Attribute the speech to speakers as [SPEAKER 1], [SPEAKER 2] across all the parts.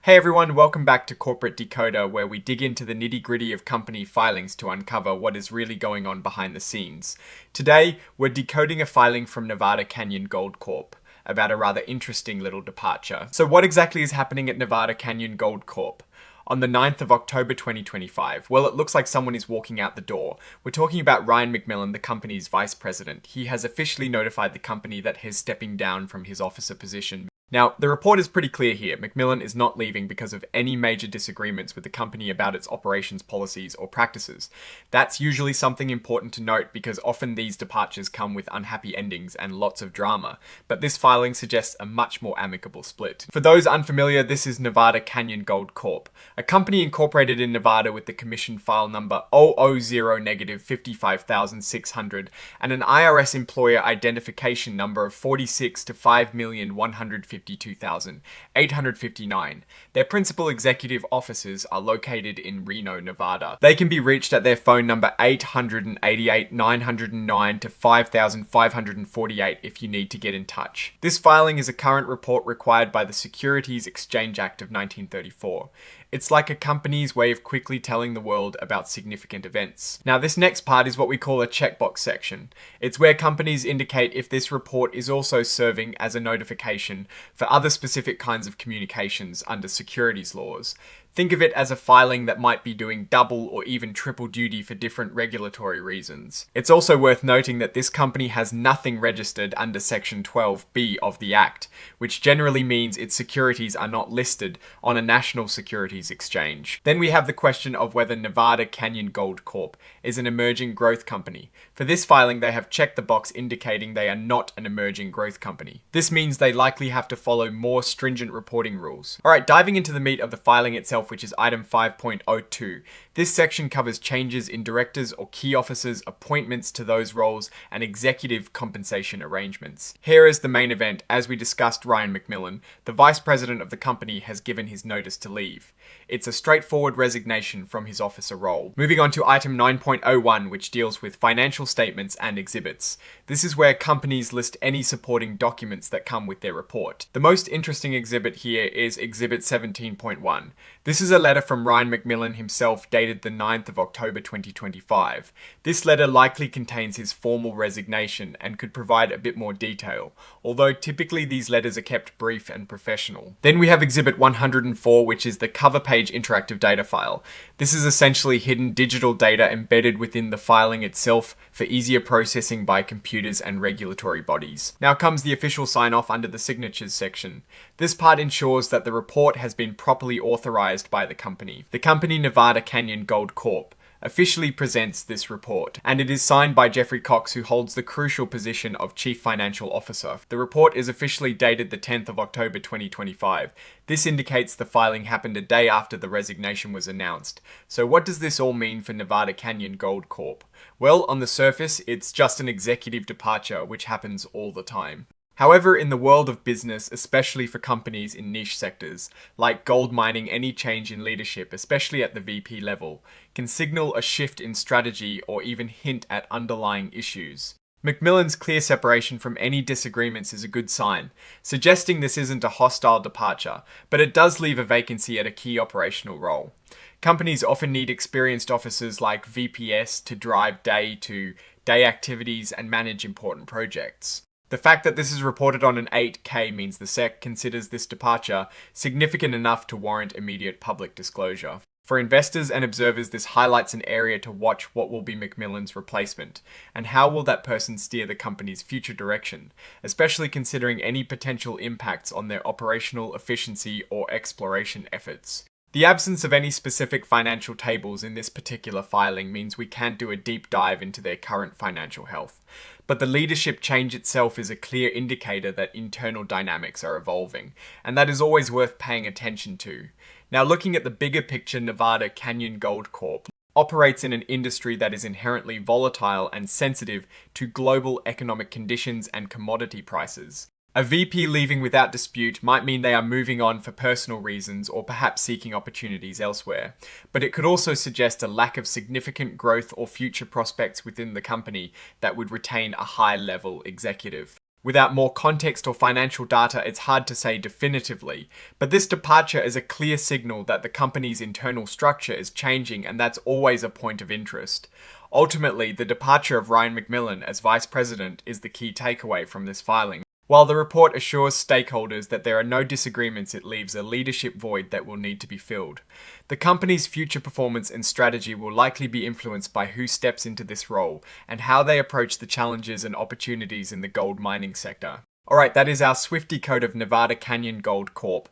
[SPEAKER 1] Hey everyone, welcome back to Corporate Decoder, where we dig into the nitty-gritty of company filings to uncover what is really going on behind the scenes. Today, we're decoding a filing from Nevada Canyon Gold Corp about a rather interesting little departure. So what exactly is happening at Nevada Canyon Gold Corp? On the 9th of October 2025, well, it looks like someone is walking out the door. We're talking about Ryan McMillan, the company's vice president. He has officially notified the company that he's stepping down from his officer position. Now, the report is pretty clear here. McMillan is not leaving because of any major disagreements with the company about its operations policies or practices. That's usually something important to note because often these departures come with unhappy endings and lots of drama, but this filing suggests a much more amicable split. For those unfamiliar, this is Nevada Canyon Gold Corp, a company incorporated in Nevada with the commission file number 000-55600 and an IRS employer identification number of 46 to 5,152,859. Their principal executive offices are located in Reno, Nevada. They can be reached at their phone number 888-909 to 5,548 if you need to get in touch. This filing is a current report required by the Securities Exchange Act of 1934. It's like a company's way of quickly telling the world about significant events. Now, this next part is what we call a checkbox section. It's where companies indicate if this report is also serving as a notification for other specific kinds of communications under securities laws. Think of it as a filing that might be doing double or even triple duty for different regulatory reasons. It's also worth noting that this company has nothing registered under Section 12B of the Act, which generally means its securities are not listed on a national securities exchange. Then we have the question of whether Nevada Canyon Gold Corp is an emerging growth company. For this filing, they have checked the box indicating they are not an emerging growth company. This means they likely have to follow more stringent reporting rules. Alright, diving into the meat of the filing itself, which is item 5.02. This section covers changes in directors or key officers, appointments to those roles, and executive compensation arrangements. Here is the main event. As we discussed Ryan McMillan, the vice president of the company has given his notice to leave. It's a straightforward resignation from his officer role. Moving on to item 9.01, which deals with financial statements and exhibits. This is where companies list any supporting documents that come with their report. The most interesting exhibit here is exhibit 17.1. This is a letter from Ryan McMillan himself dated the 9th of October 2025. This letter likely contains his formal resignation and could provide a bit more detail, although typically these letters are kept brief and professional. Then we have exhibit 104, which is the cover page interactive data file. This is essentially hidden digital data embedded within the filing itself for easier processing by computers and regulatory bodies. Now comes the official sign-off under the signatures section. This part ensures that the report has been properly authorized by the company. The company Nevada Canyon Gold Corp officially presents this report, and it is signed by Jeffrey Cox, who holds the crucial position of Chief Financial Officer. The report is officially dated the 10th of October 2025. This indicates the filing happened a day after the resignation was announced. So what does this all mean for Nevada Canyon Gold Corp? Well, on the surface, it's just an executive departure, which happens all the time. However, in the world of business, especially for companies in niche sectors, like gold mining, any change in leadership, especially at the VP level, can signal a shift in strategy or even hint at underlying issues. McMillan's clear separation from any disagreements is a good sign, suggesting this isn't a hostile departure, but it does leave a vacancy at a key operational role. Companies often need experienced officers like VPS to drive day-to-day activities and manage important projects. The fact that this is reported on an 8K means the SEC considers this departure significant enough to warrant immediate public disclosure. For investors and observers, this highlights an area to watch what will be McMillan's replacement, and how will that person steer the company's future direction, especially considering any potential impacts on their operational efficiency or exploration efforts. The absence of any specific financial tables in this particular filing means we can't do a deep dive into their current financial health. But the leadership change itself is a clear indicator that internal dynamics are evolving, and that is always worth paying attention to. Now, looking at the bigger picture, Nevada Canyon Gold Corp operates in an industry that is inherently volatile and sensitive to global economic conditions and commodity prices. A VP leaving without dispute might mean they are moving on for personal reasons or perhaps seeking opportunities elsewhere, but it could also suggest a lack of significant growth or future prospects within the company that would retain a high-level executive. Without more context or financial data, it's hard to say definitively, but this departure is a clear signal that the company's internal structure is changing, and that's always a point of interest. Ultimately, the departure of Ryan McMillan as vice president is the key takeaway from this filing. While the report assures stakeholders that there are no disagreements, it leaves a leadership void that will need to be filled. The company's future performance and strategy will likely be influenced by who steps into this role and how they approach the challenges and opportunities in the gold mining sector. Alright, that is our Swifty code of Nevada Canyon Gold Corp.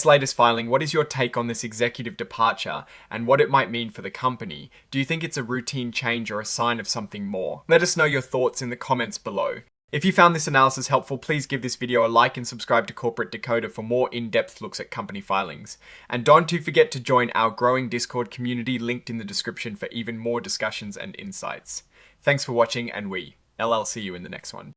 [SPEAKER 1] latest filing, what is your take on this executive departure and what it might mean for the company? Do you think it's a routine change or a sign of something more? Let us know your thoughts in the comments below. If you found this analysis helpful, please give this video a like and subscribe to Corporate Decoder for more in-depth looks at company filings. And don't forget to join our growing Discord community linked in the description for even more discussions and insights. Thanks for watching, and LL see you in the next one.